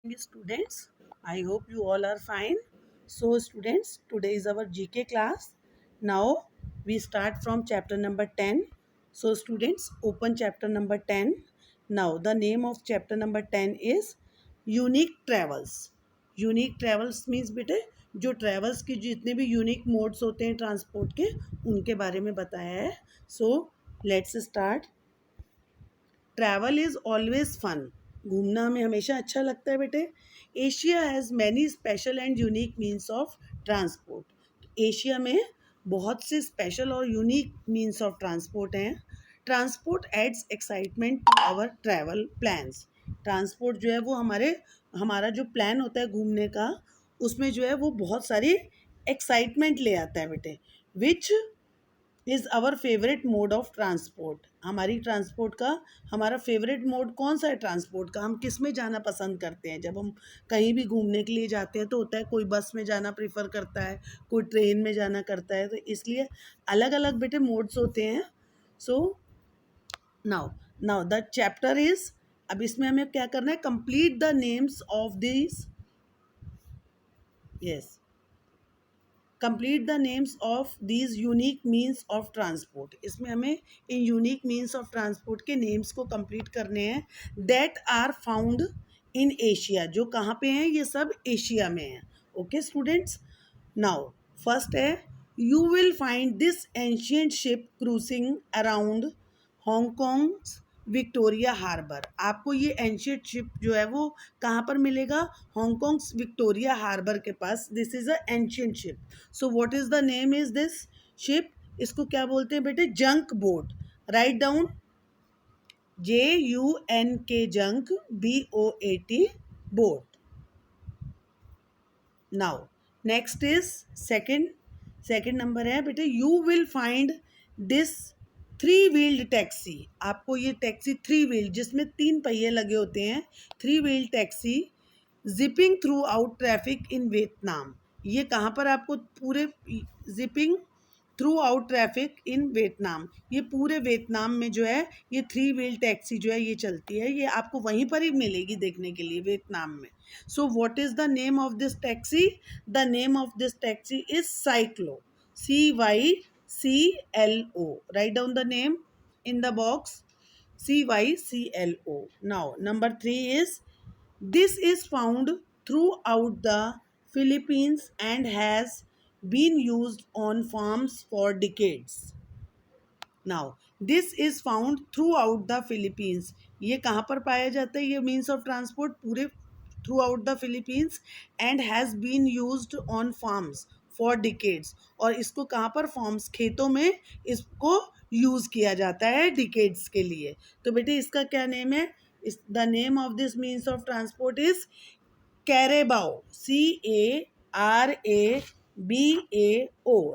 Students, I hope you all are fine. So students, today is our GK class. Now we start from chapter number 10. So students, open chapter number 10. Now the name of chapter number 10 is Unique Travels. Unique travels means बेटे जो travels की जितने भी unique modes होते हैं transport के उनके बारे में बताया है. So let's start. Travel is always fun. घूमना हमें हमेशा अच्छा लगता है बेटे. Asia has many special and unique means of transport. Asia में बहुत से स्पेशल और यूनिक मीन्स ऑफ ट्रांसपोर्ट हैं. Transport adds excitement to our travel plans. Transport जो है वो हमारा जो प्लान होता है घूमने का उसमें जो है वो बहुत सारी एक्साइटमेंट ले आता है बेटे. Which is our favourite mode of transport. हमारी ट्रांसपोर्ट का हमारा फेवरेट मोड कौन सा है ट्रांसपोर्ट का. हम किस में जाना पसंद करते हैं. जब हम कहीं भी घूमने के लिए जाते हैं तो होता है कोई बस में जाना प्रेफर करता है, कोई ट्रेन में जाना करता है. तो इसलिए अलग अलग बेटे मोड्स होते हैं. So now the chapter is, अब इसमें हमें क्या करना है, complete the names of this. Yes, complete the names of these unique means of transport. इसमें हमें इन यूनिक मीन्स ऑफ ट्रांसपोर्ट के नेम्स को कंप्लीट करने हैं. That are found in Asia. जो कहाँ पे हैं, ये सब एशिया में हैं. Okay students. नाउ फर्स्ट है, you will find this ancient ship cruising around Hong Kong Victoria Harbour. आपको ये एंशियंट शिप जो है वो कहाँ पर मिलेगा, हांगकॉन्ग विक्टोरिया हार्बर के पास. This is a ancient ship. So what is the name is this ship. इसको क्या बोलते हैं बेटे, junk boat. Right down, JUNK junk, BOAT boat. Now next is second number है बेटे, you will find this three wheeled taxi. आपको ये taxi three wheeled जिसमें 3 पहिए लगे होते हैं, three wheeled taxi zipping throughout traffic in Vietnam. ये कहाँ पर आपको पूरे zipping throughout traffic in Vietnam, ये पूरे वियतनाम में जो है ये थ्री व्हील टैक्सी जो है ये चलती है. ये आपको वहीं पर ही मिलेगी देखने के लिए वियतनाम में. सो what is the name of this taxi. The name of this taxi is cyclo. CYCLO. Right down the name in the box. CYCLO. Now number 3 is, this is found throughout the Philippines and has been used on farms for decades. Now this is found throughout the Philippines. ये कहाँ पर पाया जाता है, ये means of transport पूरे throughout the Philippines and has been used on farms for decades. और इसको कहाँ पर, फॉर्म्स खेतों में इसको यूज़ किया जाता है डिकेड्स के लिए. तो बेटे इसका क्या नेम है, the name of this means of transport is carabao. CARABAO.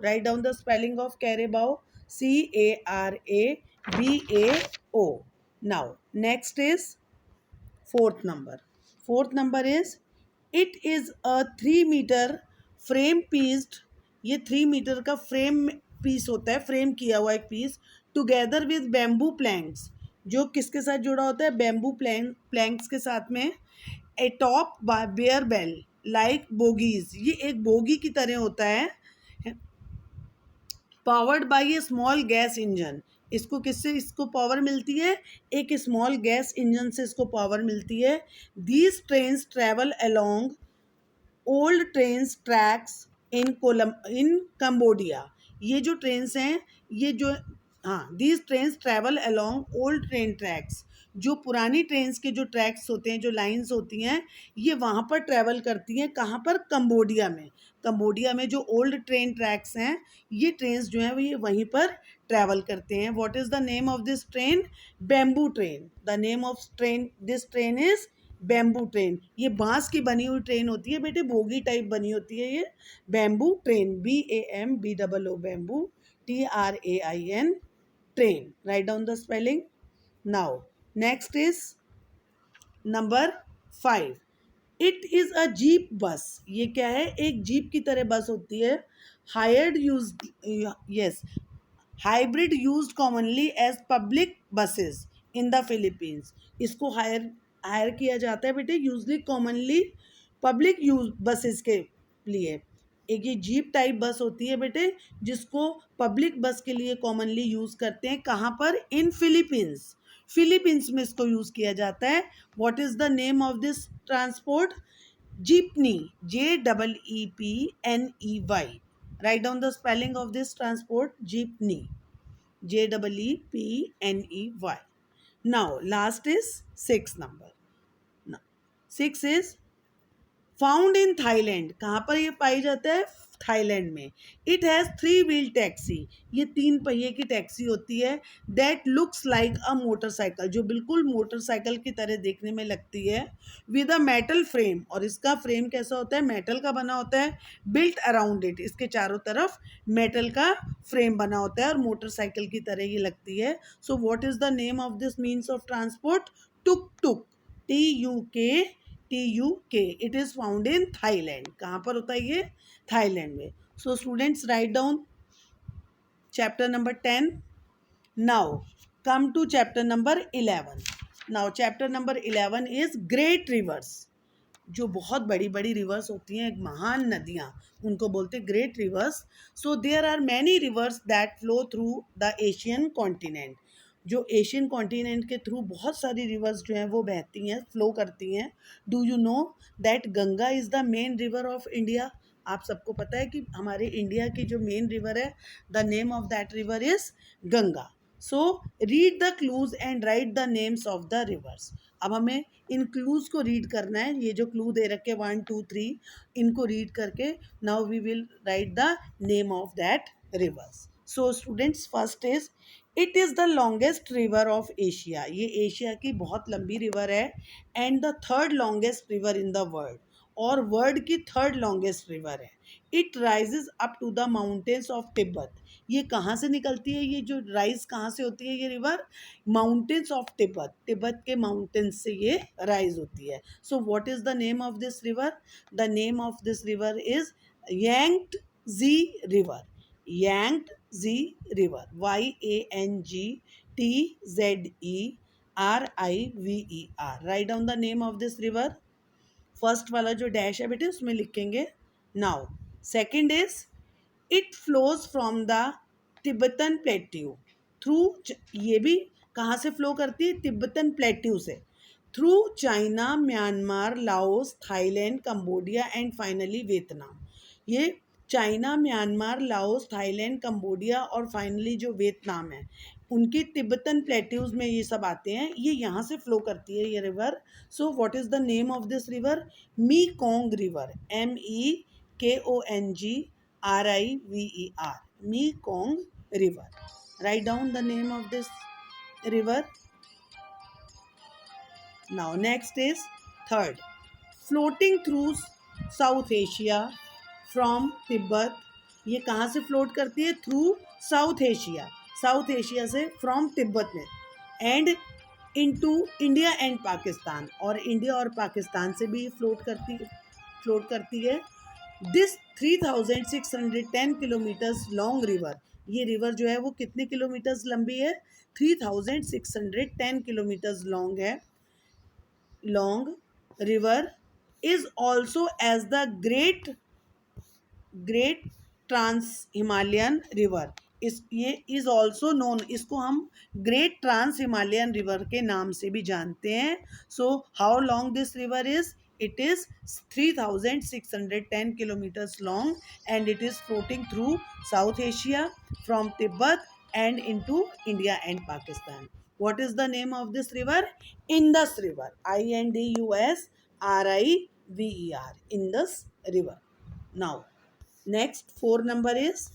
Write down the spelling of carabao. CARABAO. Now next is fourth number is, it is a 3 metre frame pieced. ये 3 metre का frame piece होता है, frame किया हुआ एक piece, together with bamboo planks. जो किसके साथ जुड़ा होता है, बैम्बू प्लैंक्स के साथ में. A top bare bell like bogies. ये एक बोगी की तरह होता है. Powered by a small gas engine. इसको किससे इसको पावर मिलती है, एक स्मॉल गैस इंजन से इसको पावर मिलती है. These trains travel along old trains tracks in Cambodia. ये जो ट्रेन्स हैं, ये जो, हाँ, these trains travel along old train tracks. जो पुरानी ट्रेन्स के जो ट्रैक्स होते हैं, जो लाइंस होती हैं, ये वहाँ पर ट्रैवल करती हैं. कहाँ पर, कंबोडिया में. कंबोडिया में जो ओल्ड ट्रेन ट्रैक्स हैं, ये ट्रेन्स जो हैं वो ये वहीं पर ट्रैवल करते हैं. What is the name of this train, bamboo train. The name of train, this train is bamboo train. ये बांस की बनी हुई ट्रेन होती है बेटे, बोगी टाइप बनी होती है ये bamboo train. BAMBOO bamboo, TRAIN train. Right down the spelling. Now next is number 5. It is a jeep बस. ये क्या है, एक जीप की तरह बस होती है. Hired use, yes, hybrid used commonly as public buses in the Philippines. इसको हायर किया जाता है बेटे usually commonly public use buses के लिए। एक ये जीप टाइप बस होती है बेटे जिसको पब्लिक बस के लिए कॉमनली यूज करते हैं। कहाँ पर? इन फिलीपींस। फिलीपींस में इसको यूज किया जाता है। What is the name of this transport? Jeepney, JEEPNEY. Write down the spelling of this transport, jeepney, JEEPNEY. Now last is 6 number. Now 6 is found in Thailand. कहाँ पर ये पाई जाता है? थाईलैंड में। It has 3 wheel taxi. ये 3 पहिए की taxi होती है। That looks like a motorcycle, जो बिल्कुल मोटरसाइकिल की तरह देखने में लगती है। विद अ मेटल फ्रेम, और इसका फ्रेम कैसा होता है? मेटल का बना होता है। बिल्ट अराउंड इट, इसके चारों तरफ मेटल का फ्रेम बना होता है और मोटरसाइकिल की तरह ये लगती है। So what is the name of this means of transport? Tuk tuk, TUK। It is found in Thailand. कहाँ पर होता है ये? थाईलैंड में। So students write down chapter number 10। Now come to chapter number 11। Now chapter number 11 is great rivers. जो बहुत बड़ी बड़ी रिवर्स होती हैं, महान नदियाँ, उनको बोलते हैं great rivers. So there are many rivers that flow through the Asian continent. जो एशियन कॉन्टिनेंट के थ्रू बहुत सारी रिवर्स जो हैं वो बहती हैं, फ्लो करती हैं। Do you know that Ganga is the main river of India? आप सबको पता है कि हमारे इंडिया की जो मेन रिवर है, the name of that river is Ganga. So read the clues and right the names of the reverse. अब हमें इन क्लूज को रीड करना है। ये जो क्लू दे रखे 1 2 3, इनको रीड करके now we will write the name of that rivers. So students first is it is the longest river of Asia. ये एशिया की बहुत लंबी रिवर है। And the third longest river in the world, और world की third longest river है। It rises up to the mountains of Tibet. ये कहाँ से निकलती है? ये जो राइज कहाँ से होती है ये river? Mountains of Tibet. Tibet के माउंटेन्स से ये राइज होती है। So what is the name of this river? The name of this river is Yangtze river. Yangtze river, YANGTZERIVER। Right down the name of this river. First वाला जो dash है बेटे उसमें लिखेंगे। Now second is it flows from the Tibetan plateau through. ये भी कहाँ से फ्लो करती है? तिब्बतन प्लेट्यू से। Through China, Myanmar, Laos, Thailand, Cambodia and finally Vietnam. ये China, Myanmar, Laos, Thailand, Cambodia और फाइनली जो वियतनाम है, उनकी तिब्बतन प्लेट्यूज में ये सब आते हैं। ये यहाँ से फ्लो करती है ये river. So what is the name of this river? मीकोंग river, MEKONGRIVER, मीकोंग river. Right down the name of this river. Now next is third, floating through south Asia from Tibet. ये कहाँ से फ्लोट करती है? Through south Asia, south Asia से, from Tibet में, and into India and Pakistan, और India और पाकिस्तान से भी फ्लोट करती है। This 3610 kilometres long river. ये रिवर जो है वो कितने किलोमीटर्स लंबी है? 3610 किलोमीटर्स लॉन्ग है। Long river is also as the great trans Himalayan river. ये इज ऑल्सो नोन, इसको हम ग्रेट ट्रांस हिमालयन रिवर के नाम से भी जानते हैं। So how long this river is? It is 3610 kilometres long and it is floating through south Asia from Tibet and into India and Pakistan. What is the name of this river? Indus River, INDUSRIVER, Indus River. Now next 4 number is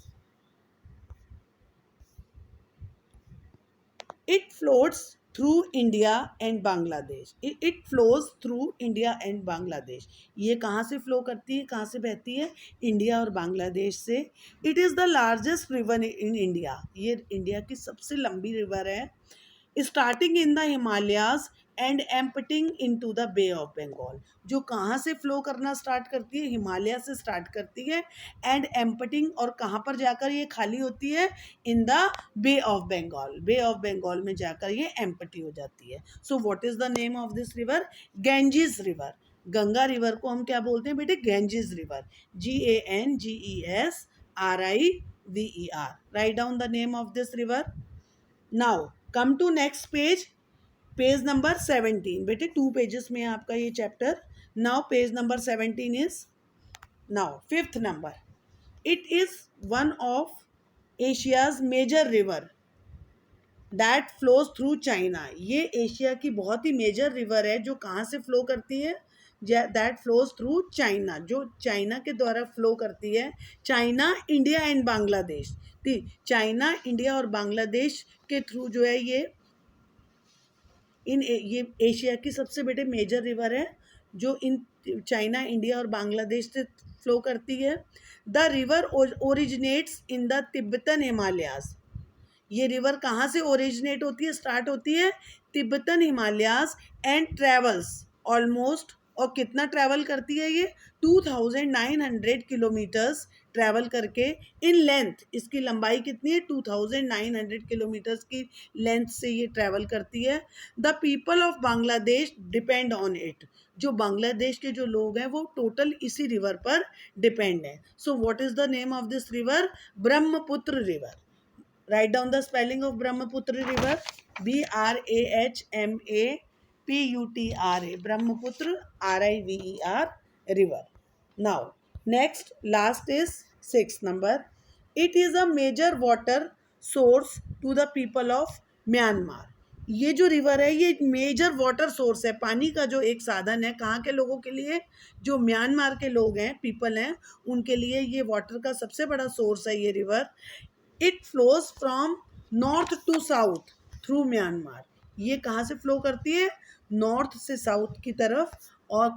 it floats through India and Bangladesh. It flows through India and Bangladesh. ये कहाँ से flow करती है? कहाँ से बहती है? India और बांग्लादेश से। It is the largest river in India. ये इंडिया की सबसे लंबी रिवर है। Starting in the Himalayas and emptying into the Bay of Bengal. जो कहाँ से फ्लो करना स्टार्ट करती है, हिमालय से स्टार्ट करती है, एंड एम्पटिंग, और कहाँ पर जाकर ये खाली होती है, in the Bay of Bengal. Bay of Bengal में जाकर ये एम्पटी हो जाती है। So what is the name of this river? Ganges river. Ganga river को हम क्या बोलते हैं बेटे? Ganges river. GANGESRIVER। Write down the name of this river. Now come to next page, page number 17। बेटे 2 पेजेस में है आपका ये चैप्टर। Now page number 17 is now fifth number. It is one of Asia's major river that flows through China. ये Asia की बहुत ही major river है जो कहाँ से फ्लो करती है? दैट फ्लोज थ्रू चाइना, जो चाइना के द्वारा फ्लो करती है। China, India and Bangladesh. ठीक, चाइना, इंडिया और बांग्लादेश के थ्रू जो है ये ये एशिया की सबसे बड़े मेजर रिवर है जो इन चाइना, इंडिया और बांग्लादेश से फ्लो करती है। The river originates in the Tibetan Himalayas. ये रिवर कहाँ से ओरिजिनेट होती है, स्टार्ट होती है? Tibetan Himalayas, and travels almost, और कितना ट्रैवल करती है ये? 2900 किलोमीटर्स ट्रैवल करके इन लेंथ। इसकी लंबाई कितनी है? 2900 किलोमीटर्स की लेंथ से ये ट्रैवल करती है। The people of Bangladesh depend on it. जो बांग्लादेश के जो लोग हैं वो टोटल इसी रिवर पर डिपेंड है। So what is the name of this river? Brahmaputra river. Write down the spelling of Brahmaputra river. BRAHMAPUTRA. Brahmaputra, RIVER, river. Now, next, last is 6th number. It is a major water source to the people of Myanmar. ये जो river है ये major water source है, पानी का जो एक साधन है। कहाँ के लोगों के लिए? जो म्यांमार के लोग हैं, पीपल हैं, उनके लिए ये वाटर का सबसे बड़ा सोर्स है ये river. It flows from north to south through Myanmar. ये कहाँ से फ्लो करती है? नॉर्थ से साउथ की तरफ, और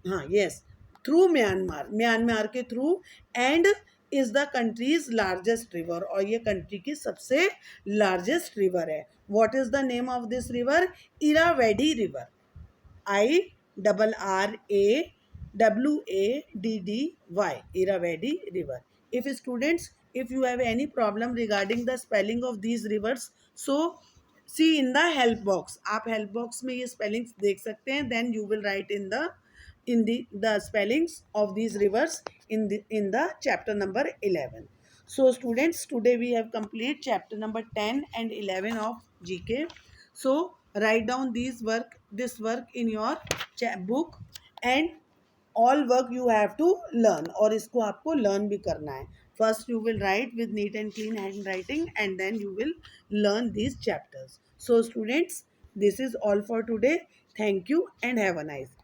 हाँ यस, थ्रू म्यांमार, म्यांमार के through, and is the countries largest river, और ये कंट्री की सबसे लार्जेस्ट रिवर है। What is the name of this river? Irrawaddy river. IRRAWADDY, Irrawaddy river. If students, if you have any problem regarding the spelling of these rivers, so see in the help box. आप help box में ये spellings देख सकते हैं. Then you will write in the spellings of these rivers in the chapter number 11. So students, today we have complete chapter number 10 and 11 of GK. So write down this work in your book, and all work you have to learn, और इसको आपको learn भी करना है. First you will write with neat and clean handwriting, and then you will learn these chapters. So students, this is all for today. Thank you and have a nice day.